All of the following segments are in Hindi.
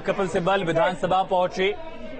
कपिल सिब्बल विधानसभा पहुंचे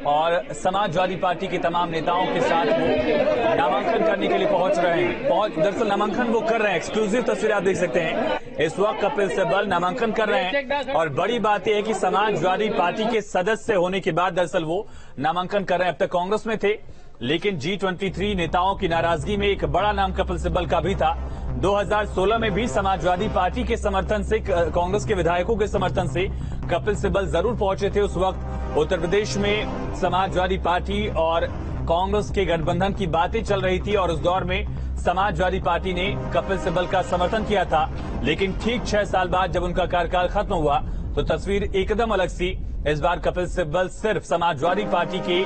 और समाजवादी पार्टी के तमाम नेताओं के साथ वो नामांकन करने के लिए पहुंच रहे हैं। दरअसल नामांकन वो कर रहे हैं। एक्सक्लूसिव तस्वीर आप देख सकते हैं। इस वक्त कपिल सिब्बल नामांकन कर रहे हैं और बड़ी बात यह है कि समाजवादी पार्टी के सदस्य होने के बाद दरअसल वो नामांकन कर रहे हैं। अब तक कांग्रेस में थे, लेकिन G23 नेताओं की नाराजगी में एक बड़ा नाम कपिल सिब्बल का भी था। 2016 में भी समाजवादी पार्टी के समर्थन से, कांग्रेस के विधायकों के समर्थन से कपिल सिब्बल जरूर पहुंचे थे। उस वक्त उत्तर प्रदेश में समाजवादी पार्टी और कांग्रेस के गठबंधन की बातें चल रही थी और उस दौर में समाजवादी पार्टी ने कपिल सिब्बल का समर्थन किया था। लेकिन ठीक 6 साल बाद जब उनका कार्यकाल खत्म हुआ तो तस्वीर एकदम अलग सी। इस बार कपिल सिब्बल सिर्फ समाजवादी पार्टी के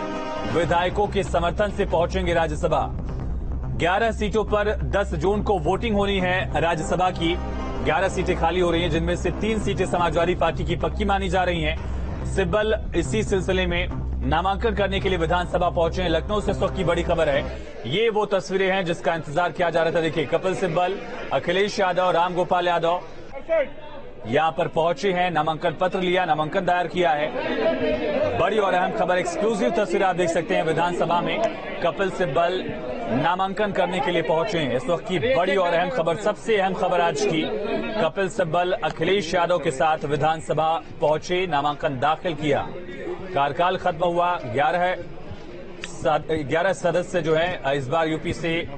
विधायकों के समर्थन से पहुंचेंगे राज्यसभा। 11 सीटों पर 10 जून को वोटिंग होनी है राज्यसभा की। 11 सीटें खाली हो रही हैं, जिनमें से 3 सीटें समाजवादी पार्टी की पक्की मानी जा रही हैं। सिब्बल इसी सिलसिले में नामांकन करने के लिए विधानसभा पहुंचे हैं। लखनऊ से इस वक्त की बड़ी खबर है। ये वो तस्वीरें हैं जिसका इंतजार किया जा रहा था। देखिए, कपिल सिब्बल, अखिलेश यादव, रामगोपाल यादव यहां पर पहुंचे हैं, नामांकन पत्र लिया, नामांकन दायर किया है। बड़ी और अहम खबर, एक्सक्लूसिव तस्वीर आप देख सकते हैं। विधानसभा में कपिल सिब्बल नामांकन करने के लिए पहुंचे हैं। इस वक्त की बड़ी और अहम खबर, सबसे अहम खबर आज की, कपिल सिब्बल अखिलेश यादव के साथ विधानसभा पहुंचे, नामांकन दाखिल किया। कार्यकाल खत्म हुआ। 11 सदस्य जो हैं इस बार यूपी से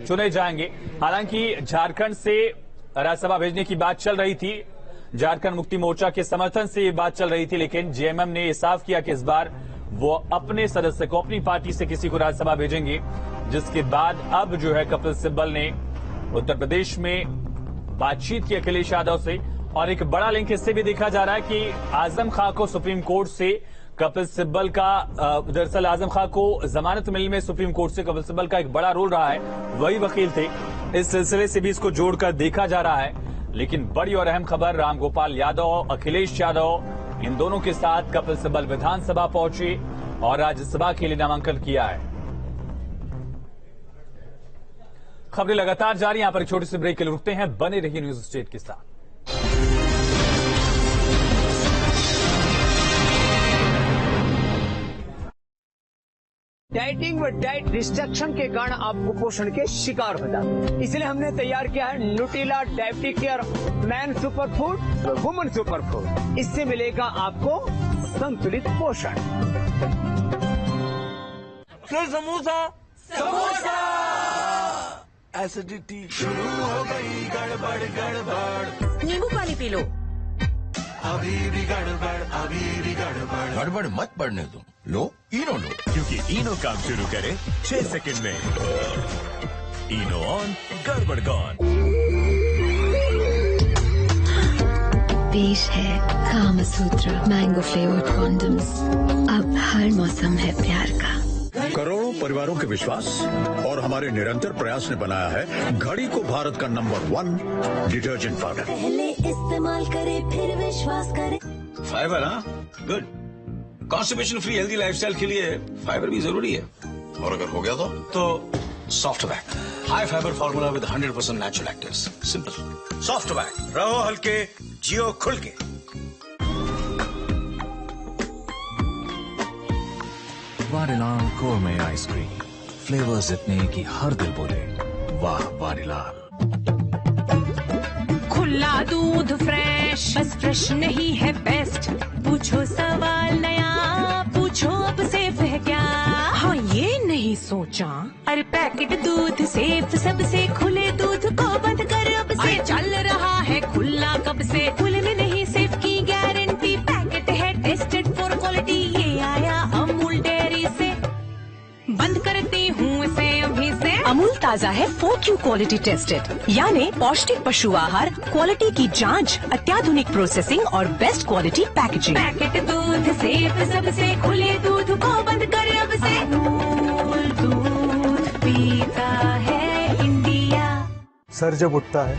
चुने जाएंगे। हालांकि झारखंड से राज्यसभा भेजने की बात चल रही थी, झारखंड मुक्ति मोर्चा के समर्थन से ये बात चल रही थी, लेकिन जेएमएम ने ये साफ किया कि इस बार वो अपने सदस्य को, अपनी पार्टी से किसी को राज्यसभा भेजेंगे। जिसके बाद अब जो है कपिल सिब्बल ने उत्तर प्रदेश में बातचीत की अखिलेश यादव से, और एक बड़ा लिंक इससे भी देखा जा रहा है कि आजम खां को सुप्रीम कोर्ट से कपिल सिब्बल का, दरअसल आजम खां को जमानत मिलने में सुप्रीम कोर्ट से कपिल सिब्बल का एक बड़ा रोल रहा है, वही वकील थे। इस सिलसिले से भी इसको जोड़कर देखा जा रहा है। लेकिन बड़ी और अहम खबर, रामगोपाल यादव, अखिलेश यादव, इन दोनों के साथ कपिल सिब्बल विधानसभा पहुंचे और राज्यसभा के लिए नामांकन किया है। खबरें लगातार जारी। यहां पर एक छोटी सी ब्रेक के लिए रुकते हैं। बने रहिए न्यूज स्टेट के साथ। डाइटिंग व डाइट रिस्ट्रिक्शन के कारण आप कुपोषण के शिकार हो जाते हैं। इसलिए हमने तैयार किया है Nutrela diabetic care man super food, woman super food. इससे मिलेगा आपको संतुलित पोषण। समोसा समोसा एसिडिटी शुरू हो गई, गड़बड़ गड़बड़, नींबू पानी पी लो। अभी भी गड़बड़, अभी भी गड़बड़। गड़बड़ मत पड़ने दो, लो इनो लो, क्योंकि इनो काम शुरू करे 6 सेकंड में। इनो ऑन, गड़बड़ गॉन। पेश है कामसूत्र मैंगो फ्लेवर्ड कॉन्डम्स। अब हर मौसम है प्यार का। करोड़ों परिवारों के विश्वास और हमारे निरंतर प्रयास ने बनाया है घड़ी को भारत का नंबर 1 डिटर्जेंट पाउडर। पहले इस्तेमाल करें फिर विश्वास करें। फाइबर, हाँ good. Constipation free healthy lifestyle के लिए फाइबर भी जरूरी है। और अगर हो गया तो soft back, high fibre formula with 100% natural actives. Simple soft back, रहो हल्के, जियो खुल के। वारीलाल गोरमे आइसक्रीम, फ्लेवर्स इतने कि हर दिल बोले वाह वारीलाल। खुला दूध फ्रेश, बस फ्रेश नहीं है बेस्ट। पूछो सवाल नया, पूछो अब सेफ है क्या? हाँ ये नहीं सोचा, अरे पैकेट दूध सेफ सबसे, खुले दूध को बंद कर अब से। चल रहा है खुला कब से, खुलने नहीं सेफ की गारंटी। पैकेट है टेस्टेड फॉर क्वालिटी, ये आया अमूल डेयरी से। बंद करती हूँ इसे अभी से। अमूल ताजा है 4Q क्वालिटी टेस्टेड, यानी पौष्टिक पशु आहार, क्वालिटी की जांच, अत्याधुनिक प्रोसेसिंग और बेस्ट क्वालिटी पैकेजिंग। पैकेट दूध सेफ सबसे, खुले दूध को बंद कर अब से। अमूल दूध पीता है इंडिया। सर जब उठता है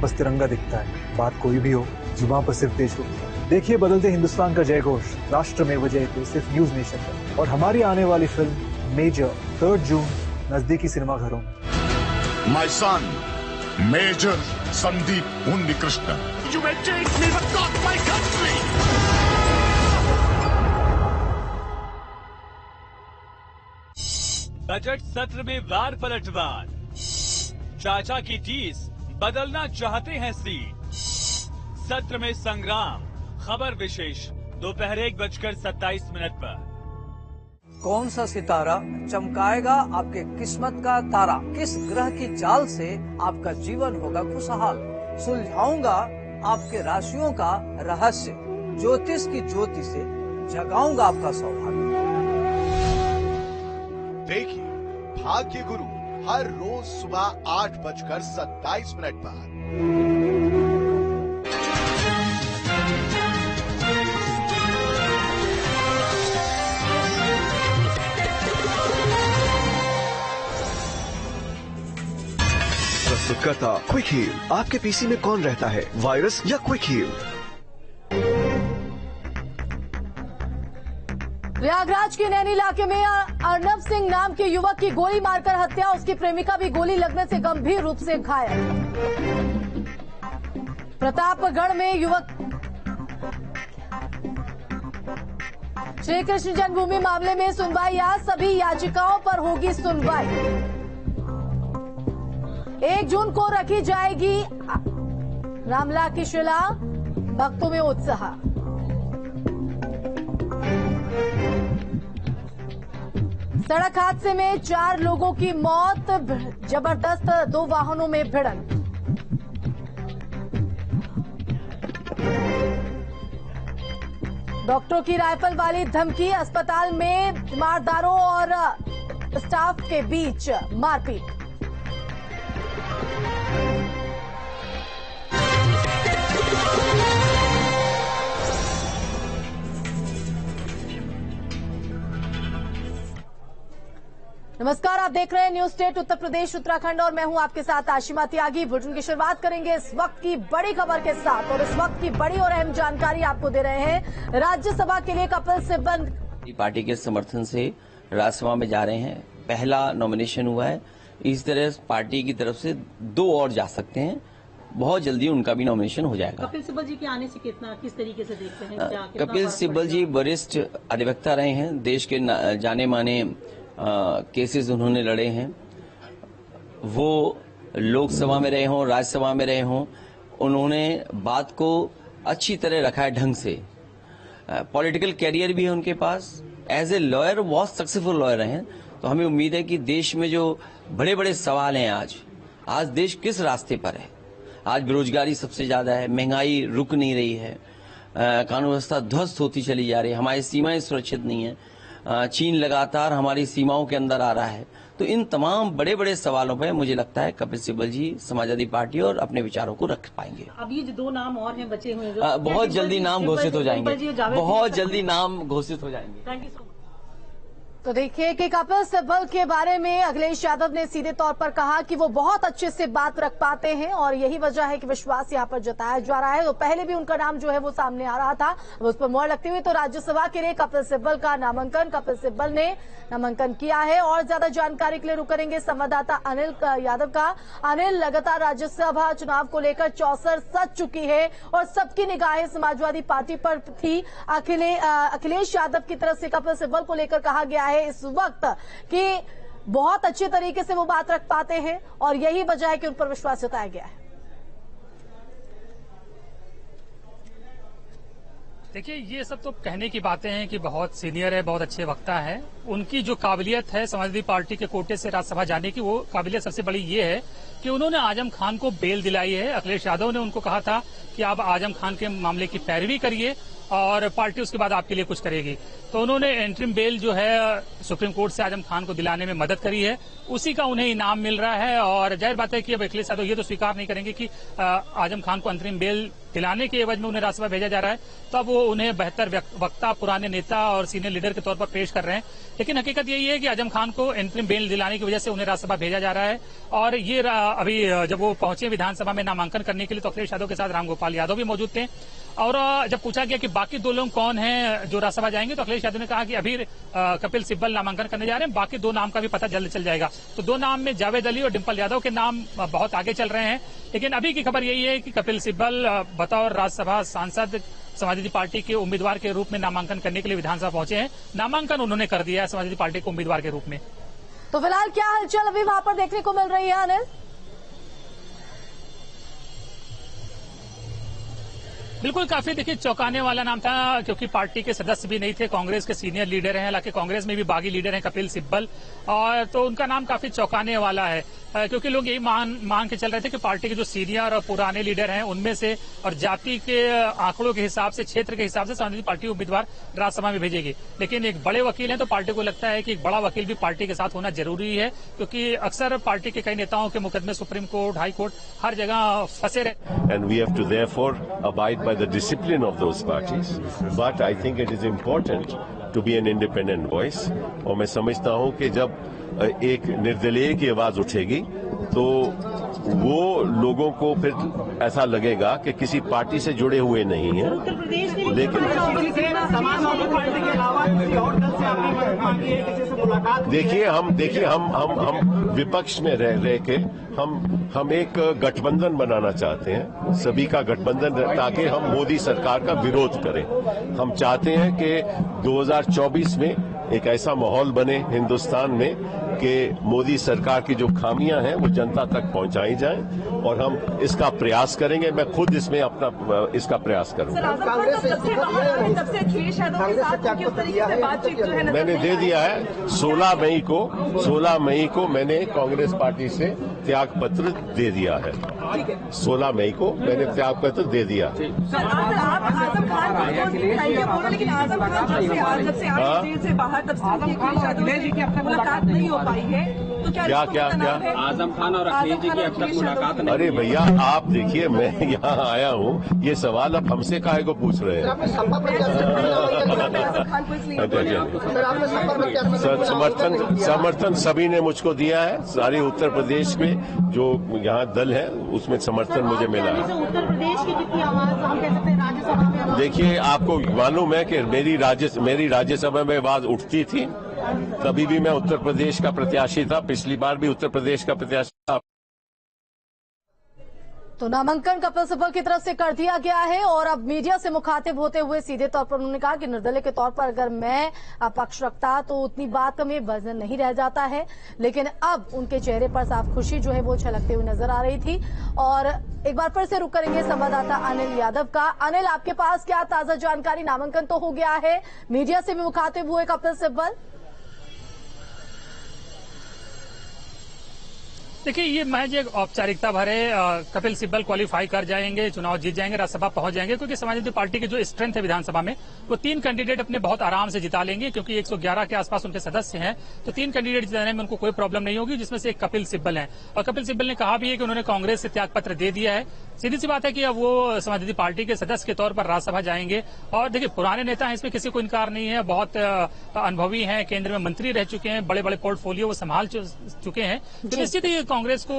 बस तिरंगा दिखता है, बात कोई भी हो, जुबान पर सिर्फ देश हो। देखिए बदलते हिंदुस्तान का जय घोष, राष्ट्र में वजह तो सिर्फ न्यूज नेशन पर। और हमारी आने वाली फिल्म मेजर 3 जून नजदीकी सिनेमाघरों में। My son Major Sandeep Unnikrishnan. You will take me but not my country. Budget सत्र में वार पलटवार, चाचा की टीस बदलना चाहते हैं सीट, सत्र में संग्राम। खबर विशेष दोपहर 1:27 पर। कौन सा सितारा चमकाएगा आपके किस्मत का तारा? किस ग्रह की चाल से आपका जीवन होगा खुशहाल? सुलझाऊंगा आपके राशियों का रहस्य, ज्योतिष की ज्योति से जगाऊंगा आपका सौभाग्य। देखिए भाग्य गुरु हर रोज सुबह 8:27 पर। प्रस्तुत करता क्विक हील। आपके पीसी में कौन रहता है, वायरस या क्विक हील? प्रयागराज के नैनी इलाके में अर्नब सिंह नाम के युवक की गोली मारकर हत्या, उसकी प्रेमिका भी गोली लगने से गंभीर रूप से घायल। प्रतापगढ़ में युवक श्री कृष्ण जन्मभूमि मामले में सुनवाई आज, सभी याचिकाओं पर होगी सुनवाई। 1 जून को रखी जाएगी रामलला की शिला, भक्तों में उत्साह। सड़क हादसे में 4 लोगों की मौत, जबरदस्त 2 वाहनों में भिड़ंत। डॉक्टरों की राइफल वाली धमकी, अस्पताल में तीमारदारों और स्टाफ के बीच मारपीट। नमस्कार, आप देख रहे हैं न्यूज स्टेट उत्तर प्रदेश उत्तराखंड और मैं हूं आपके साथ आशिमा त्यागी। बुलेटिन की शुरुआत करेंगे इस वक्त की बड़ी खबर के साथ और इस वक्त की बड़ी और अहम जानकारी आपको दे रहे हैं। राज्यसभा के लिए कपिल सिब्बल पार्टी के समर्थन से राज्यसभा में जा रहे हैं। पहला नॉमिनेशन हुआ है, इस तरह पार्टी की तरफ से 2 और जा सकते हैं। बहुत जल्दी उनका भी नॉमिनेशन हो जाएगा। कपिल सिब्बल जी के आने से किस तरीके से देखते हैं? कपिल सिब्बल जी वरिष्ठ अधिवक्ता रहे हैं, देश के जाने माने केसेस उन्होंने लड़े हैं। वो लोकसभा में रहे हों, राज्यसभा में रहे हों, उन्होंने बात को अच्छी तरह रखा है ढंग से। पॉलिटिकल कैरियर भी है उनके पास, एज ए लॉयर बहुत सक्सेसफुल लॉयर रहे हैं। तो हमें उम्मीद है कि देश में जो बड़े बड़े सवाल हैं, आज देश किस रास्ते पर है? आज बेरोजगारी सबसे ज्यादा है, महंगाई रुक नहीं रही है, कानून व्यवस्था ध्वस्त होती चली जा रही है, हमारी सीमाएं सुरक्षित नहीं है, चीन लगातार हमारी सीमाओं के अंदर आ रहा है। तो इन तमाम बड़े बड़े सवालों पर मुझे लगता है कपिल सिब्बल जी समाजवादी पार्टी और अपने विचारों को रख पाएंगे। अब ये जो 2 नाम और हैं बचे हुए, बहुत जल्दी नाम घोषित हो जाएंगे, बहुत जल्दी नाम घोषित हो जाएंगे। Thank you so much. तो देखिए कि कपिल सिब्बल के बारे में अखिलेश यादव ने सीधे तौर पर कहा कि वो बहुत अच्छे से बात रख पाते हैं और यही वजह है कि विश्वास यहां पर जताया जा रहा है। तो पहले भी उनका नाम जो है वो सामने आ रहा था, उस पर मोहर लगती हुई तो राज्यसभा के लिए कपिल सिब्बल का नामांकन, कपिल सिब्बल ने नामांकन किया है। और ज्यादा जानकारी के लिए रुक करेंगे संवाददाता अनिल यादव का। अनिल, लगातार राज्यसभा चुनाव को लेकर चौसर सज चुकी है और सबकी निगाहें समाजवादी पार्टी पर थी। अखिलेश यादव की तरफ से कपिल सिब्बल को लेकर कहा गया है इस वक्त कि बहुत अच्छे तरीके से वो बात रख पाते हैं और यही वजह है कि उन पर विश्वास जताया गया है। देखिए, ये सब तो कहने की बातें हैं कि बहुत सीनियर है, बहुत अच्छे वक्ता है। उनकी जो काबिलियत है समाजवादी पार्टी के कोटे से राज्यसभा जाने की, वो काबिलियत सबसे बड़ी ये है कि उन्होंने आजम खान को बेल दिलाई है। अखिलेश यादव ने उनको कहा था कि आप आजम खान के मामले की पैरवी करिए और पार्टी उसके बाद आपके लिए कुछ करेगी। तो उन्होंने एंट्रिम बेल जो है सुप्रीम कोर्ट से आजम खान को दिलाने में मदद करी है, उसी का उन्हें इनाम मिल रहा है। और जाहिर बात है कि अब अखिलेश यादव ये तो स्वीकार नहीं करेंगे कि आजम खान को अंतरिम बेल दिलाने के एवज में उन्हें राज्यसभा भेजा जा रहा है। तो अब वो उन्हें बेहतर वक्ता, पुराने नेता और सीनियर लीडर के तौर पर पेश कर रहे हैं। लेकिन हकीकत यही है कि आजम खान को एंट्रिम बेल दिलाने की वजह से उन्हें राज्यसभा भेजा जा रहा है। और ये अभी जब वो पहुंचे विधानसभा में नामांकन करने के लिए तो अखिलेश यादव के साथ रामगोपाल यादव भी मौजूद थे। और जब पूछा गया कि बाकी 2 लोग कौन हैं जो राज्यसभा जाएंगे, तो अखिलेश यादव ने कहा कि अभी कपिल सिब्बल नामांकन करने जा रहे हैं, बाकी 2 नाम का भी पता जल्द चल जाएगा। तो 2 नाम में जावेद अली और डिम्पल यादव के नाम बहुत आगे चल रहे हैं। लेकिन अभी की खबर यही है कि कपिल सिब्बल बतौर राज्यसभा सांसद समाजवादी पार्टी के उम्मीदवार के रूप में नामांकन करने के लिए विधानसभा पहुंचे हैं। नामांकन उन्होंने कर दिया है समाजवादी पार्टी के उम्मीदवार के रूप में। तो फिलहाल क्या हलचल अभी वहां पर देखने को मिल रही है अनिल? बिल्कुल काफी देखिए चौंकाने वाला नाम था, क्योंकि पार्टी के सदस्य भी नहीं थे, कांग्रेस के सीनियर लीडर हैं, हालांकि कांग्रेस में भी बागी लीडर हैं कपिल सिब्बल, और तो उनका नाम काफी चौंकाने वाला है, क्योंकि लोग यही मांग के चल रहे थे कि पार्टी के जो सीनियर और पुराने लीडर हैं उनमें से और जाति के आंकड़ों के हिसाब से, क्षेत्र के हिसाब से समाजवादी पार्टी उम्मीदवार राज्यसभा में भेजेगी। लेकिन एक बड़े वकील हैं तो पार्टी को लगता है कि एक बड़ा वकील भी पार्टी के साथ होना जरूरी है, क्योंकि अक्सर पार्टी के कई नेताओं के मुकदमे सुप्रीम कोर्ट, हाई कोर्ट, हर जगह फंसे रहे। And we have to therefore abide by the discipline of those parties. But I think it is important to be an independent voice. और मैं समझता हूं कि जब एक निर्दलीय की आवाज उठेगी तो वो लोगों को फिर ऐसा लगेगा कि किसी पार्टी से जुड़े हुए नहीं हैं, लेकिन देखिए हम विपक्ष में रह के हम एक गठबंधन बनाना चाहते हैं, सभी का गठबंधन, ताकि हम मोदी सरकार का विरोध करें। हम चाहते हैं कि 2024 में एक ऐसा माहौल बने हिंदुस्तान में कि मोदी सरकार की जो खामियां हैं वो जनता तक पहुंचाई जाएं, और हम इसका प्रयास करेंगे। मैं खुद इसमें अपना इसका प्रयास करूंगा। मैंने दे दिया है 16 मई को मैंने कांग्रेस पार्टी से त्याग पत्र दे दिया है। 16 मई को मैंने त्याग पत्र दे दिया। मुलाकात नहीं हो पाई है, तो क्या आजम खान और अखिलेश जी की अब तक मुलाकात नहीं? अरे भैया आप देखिए, मैं यहाँ आया हूँ, ये सवाल अब हमसे काहे को पूछ रहे हैं? समर्थन सभी ने मुझको दिया है, सारे उत्तर प्रदेश में जो यहाँ दल है उसमें समर्थन मुझे मिला है। उत्तर प्रदेश की कितनी आवाज हम कह सकते हैं राज्यसभा में? देखिए आपको मालूम है कि मेरी राज्यसभा में आवाज उठती थी, तभी भी मैं उत्तर प्रदेश का प्रत्याशी था, पिछली बार भी उत्तर प्रदेश का प्रत्याशी था। तो नामांकन कपिल सिब्बल की तरफ से कर दिया गया है, और अब मीडिया से मुखातिब होते हुए सीधे तौर पर उन्होंने कहा कि निर्दलीय के तौर पर अगर मैं पक्ष रखता तो उतनी बात में वजन नहीं रह जाता है, लेकिन अब उनके चेहरे पर साफ खुशी जो है वो झलकते हुए नजर आ रही थी। और एक बार फिर से रुक करेंगे संवाददाता अनिल यादव का। अनिल, आपके पास क्या ताजा जानकारी? नामांकन तो हो गया है, मीडिया से भी मुखातिब हुए कपिल सिब्बल। देखिए ये महज एक औपचारिकता भरे, कपिल सिब्बल क्वालिफाई कर जाएंगे, चुनाव जीत जाएंगे, राज्यसभा पहुंच जाएंगे, क्योंकि समाजवादी पार्टी की जो स्ट्रेंथ है विधानसभा में वो 3 कैंडिडेट अपने बहुत आराम से जिता लेंगे, क्योंकि 111 के आसपास उनके सदस्य हैं, तो 3 कैंडिडेट जिताने में उनको कोई प्रॉब्लम नहीं होगी, जिसमें से एक कपिल सिब्बल है। और कपिल सिब्बल ने कहा भी है कि उन्होंने कांग्रेस से त्याग पत्र दे दिया है। सीधी सी बात है कि अब वो समाजवादी पार्टी के सदस्य के तौर पर राज्यसभा जाएंगे। और देखिए पुराने नेता हैं, इसमें किसी को इनकार नहीं है, बहुत अनुभवी हैं, केंद्र में मंत्री रह चुके हैं, बड़े बड़े पोर्टफोलियो वो संभाल चुके हैं, तो निश्चित ही कांग्रेस को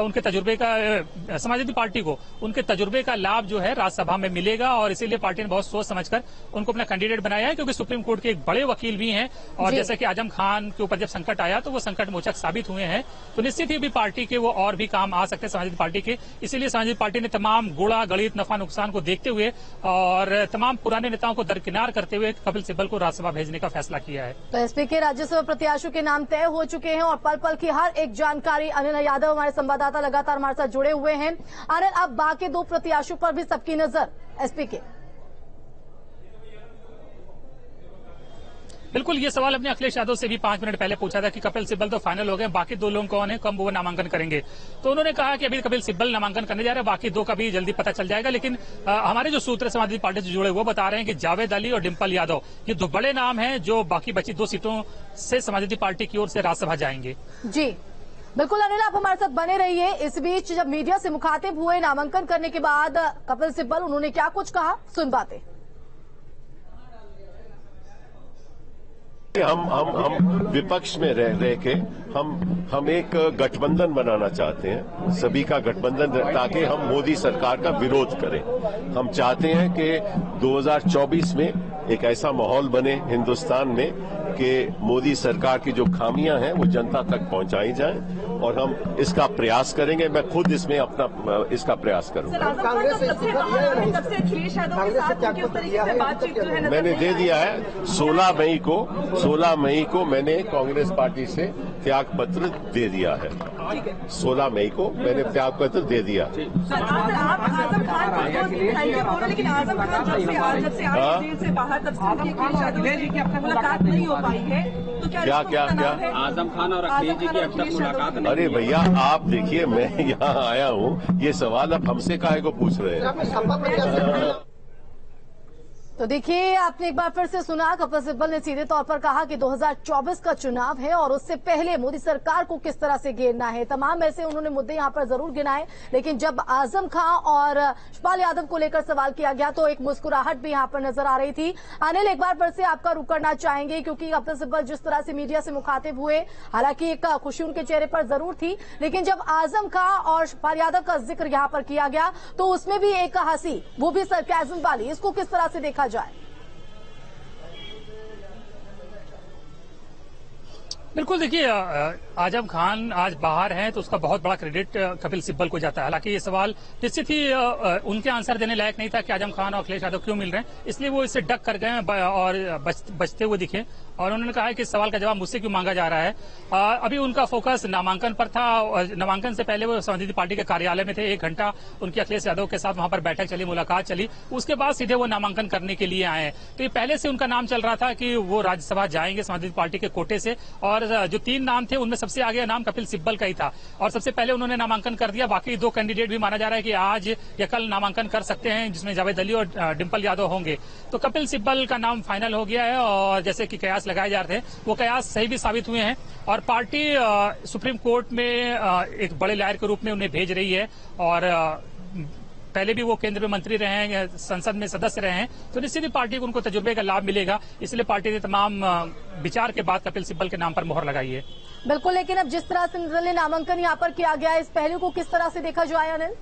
उनके तजुर्बे का, समाजवादी पार्टी को उनके तजुर्बे का लाभ जो है राज्यसभा में मिलेगा, और इसीलिए पार्टी ने बहुत सोच समझकर उनको अपना कैंडिडेट बनाया है, क्योंकि सुप्रीम कोर्ट के एक बड़े वकील भी हैं, और जैसे कि आजम खान के ऊपर जब संकट आया तो वो संकट मोचक साबित हुए हैं, तो निश्चित ही भी पार्टी के वो और भी काम आ सकते हैं समाजवादी पार्टी के। इसीलिए समाजवादी पार्टी ने तमाम गुणा गणित नफा नुकसान को देखते हुए और तमाम पुराने नेताओं को दरकिनार करते हुए कपिल सिब्बल को राज्यसभा भेजने का फैसला किया है। तो एसपी के राज्यसभा प्रत्याशियों के नाम तय हो चुके हैं, और पल पल की हर एक जानकारी अनिल यादव हमारे संवाददाता लगातार हमारे साथ जुड़े हुए हैं। अनिल, अब बाकी 2 प्रत्याशियों पर भी सबकी नजर एसपी के। बिल्कुल, ये सवाल अपने अखिलेश यादव से भी 5 मिनट पहले पूछा था कि कपिल सिब्बल तो फाइनल हो गए, बाकी 2 लोग कौन है, कब वो नामांकन करेंगे। तो उन्होंने कहा कि अभी कपिल सिब्बल नामांकन करने जा रहे हैं, बाकी 2 का भी जल्दी पता चल जाएगा। लेकिन हमारे जो सूत्र समाजवादी पार्टी से जुड़े वो बता रहे हैं कि जावेद अली और डिम्पल यादव ये 2 बड़े नाम हैं जो बाकी बची 2 सीटों से समाजवादी पार्टी की ओर से राज्यसभा जाएंगे। जी बिल्कुल अनिल, आप हमारे साथ बने रहिए। इस बीच जब मीडिया से मुखातिब हुए नामांकन करने के बाद कपिल सिब्बल, उन्होंने क्या कुछ कहा, सुन बातें। हम विपक्ष में रह के हम एक गठबंधन बनाना चाहते हैं, सभी का गठबंधन, ताकि हम मोदी सरकार का विरोध करें। हम चाहते हैं कि 2024 में एक ऐसा माहौल बने हिंदुस्तान में कि मोदी सरकार की जो खामियां हैं वो जनता तक पहुंचाई जाएं, और हम इसका प्रयास करेंगे। मैं खुद इसमें अपना इसका प्रयास करूंगा। मैंने दे दिया है 16 मई को मैंने कांग्रेस पार्टी से त्याग पत्र दे दिया है। 16 मई को मैंने त्याग पत्र दे दिया। आप आजम खान को लेकिन आजम खान जब से आए जेल से बाहर तब से अखिलेश यादव जी की अब तक मुलाकात नहीं हो पाई है, तो क्या आजम खान और अखिलेश जी की अब तक मुलाकात नहीं? अरे भैया आप देखिए, मैं यहाँ आया हूँ, ये सवाल अब हमसे काहे को पूछ रहे हैं? तो देखिए, आपने एक बार फिर से सुना, कपिल सिब्बल ने सीधे तौर पर कहा कि 2024 का चुनाव है और उससे पहले मोदी सरकार को किस तरह से घेरना है। तमाम ऐसे उन्होंने मुद्दे यहां पर जरूर गिनाए, लेकिन जब आजम खां और शिवपाल यादव को लेकर सवाल किया गया तो एक मुस्कुराहट भी यहां पर नजर आ रही थी। अनिल, एक बार फिर से आपका रुख करना चाहेंगे, क्योंकि कपिल सिब्बल जिस तरह से मीडिया से मुखातिब हुए, हालांकि एक खुशी उनके चेहरे पर जरूर थी, लेकिन जब आजम खां और शिवपाल यादव का जिक्र यहां पर किया गया तो उसमें भी एक हंसी, वो भी सरकाज़म वाली, इसको किस तरह से देखा जाए? बिल्कुल, देखिए, आजम खान आज बाहर हैं तो उसका बहुत बड़ा क्रेडिट कपिल सिब्बल को जाता है। हालांकि ये सवाल निश्चित ही उनके आंसर देने लायक नहीं था कि आजम खान और अखिलेश यादव क्यों मिल रहे हैं, इसलिए वो इससे डक कर गए और बचते हुए दिखे और उन्होंने कहा कि इस सवाल का जवाब मुझसे क्यों मांगा जा रहा है। अभी उनका फोकस नामांकन पर था। नामांकन से पहले वो समाजवादी पार्टी के कार्यालय में थे, 1 घंटा उनकी अखिलेश यादव के साथ वहां पर बैठक चली, मुलाकात चली, उसके बाद सीधे वो नामांकन करने के लिए आए। तो ये पहले से उनका नाम चल रहा था कि वो राज्यसभा जाएंगे समाजवादी पार्टी के कोटे से, और जो 3 नाम थे उनमें सबसे आगे नाम कपिल सिब्बल का ही था और सबसे पहले उन्होंने नामांकन कर दिया। बाकी 2 कैंडिडेट भी माना जा रहा है कि आज या कल नामांकन कर सकते हैं, जिसमें जावेद अली और डिंपल यादव होंगे। तो कपिल सिब्बल का नाम फाइनल हो गया है और जैसे कि कयास लगाए जा रहे थे वो कयास सही भी साबित हुए हैं और पार्टी सुप्रीम कोर्ट में एक बड़े लॉयर के रूप में उन्हें भेज रही है और पहले भी वो केंद्र में मंत्री रहे हैं, संसद में सदस्य रहे हैं, तो निश्चित ही पार्टी को उनको तजुर्बे का लाभ मिलेगा। इसलिए पार्टी ने तमाम विचार के बाद कपिल सिब्बल के नाम पर मोहर लगाई है। बिल्कुल, लेकिन अब जिस तरह से निर्दलीय नामांकन यहाँ पर किया गया है, इस पहलू को किस तरह से देखा जाए अनिल?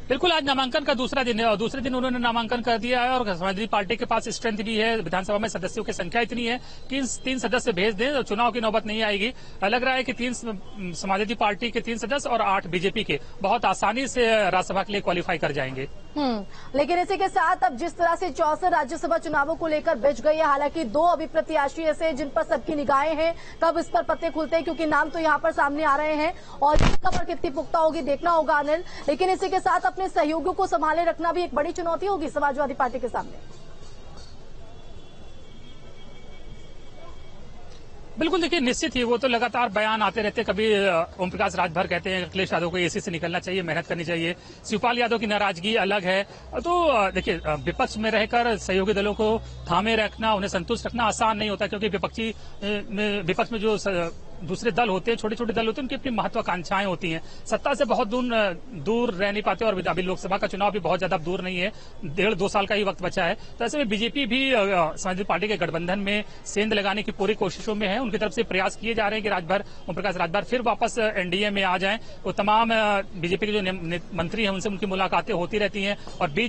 बिल्कुल, आज नामांकन का दूसरा दिन है और दूसरे दिन उन्होंने नामांकन कर दिया है और समाजवादी पार्टी के पास स्ट्रेंथ भी है, विधानसभा में सदस्यों की संख्या इतनी है कि 3 सदस्य भेज दें तो चुनाव की नौबत नहीं आएगी। लग रहा है कि 3 समाजवादी पार्टी के 3 सदस्य और 8 बीजेपी के बहुत आसानी से राज्यसभा के लिए क्वालिफाई कर जाएंगे। लेकिन इसी के साथ अब जिस तरह से 64 राज्यसभा चुनावों को लेकर बिछ गई है, हालांकि 2 अभी प्रत्याशी ऐसे जिन पर सबकी निगाहें हैं, कब इस पर पत्ते खुलते हैं, क्योंकि नाम तो यहाँ पर सामने आ रहे हैं और खबर कितनी पुख्ता होगी देखना होगा अनिल। लेकिन इसी के साथ अपने सहयोगियों को संभाले रखना भी एक बड़ी चुनौती होगी समाजवादी पार्टी के सामने। बिल्कुल, देखिए, निश्चित ही वो तो लगातार बयान आते रहते, कभी ओम प्रकाश राजभर कहते हैं अखिलेश यादव को एसी से निकलना चाहिए, मेहनत करनी चाहिए, शिवपाल यादव की नाराजगी अलग है। तो देखिए, विपक्ष में रहकर सहयोगी दलों को थामे रखना, उन्हें संतुष्ट रखना आसान नहीं होता, क्योंकि विपक्ष में जो दूसरे दल होते हैं, छोटे छोटे दल होते हैं, उनकी अपनी महत्वाकांक्षाएं होती हैं, सत्ता से बहुत दूर रह नहीं पाते और अभी लोकसभा का चुनाव भी बहुत ज्यादा दूर नहीं है, 1.5-2 साल का ही वक्त बचा है। तो ऐसे में बीजेपी भी समाजवादी पार्टी के गठबंधन में सेंध लगाने की पूरी कोशिशों में है। उनकी तरफ से प्रयास किए जा रहे हैं कि ओम प्रकाश राजभर फिर वापस एनडीए में आ जाएं। वो तमाम बीजेपी के जो मंत्री हैं उनसे उनकी मुलाकातें होती रहती हैं और बीच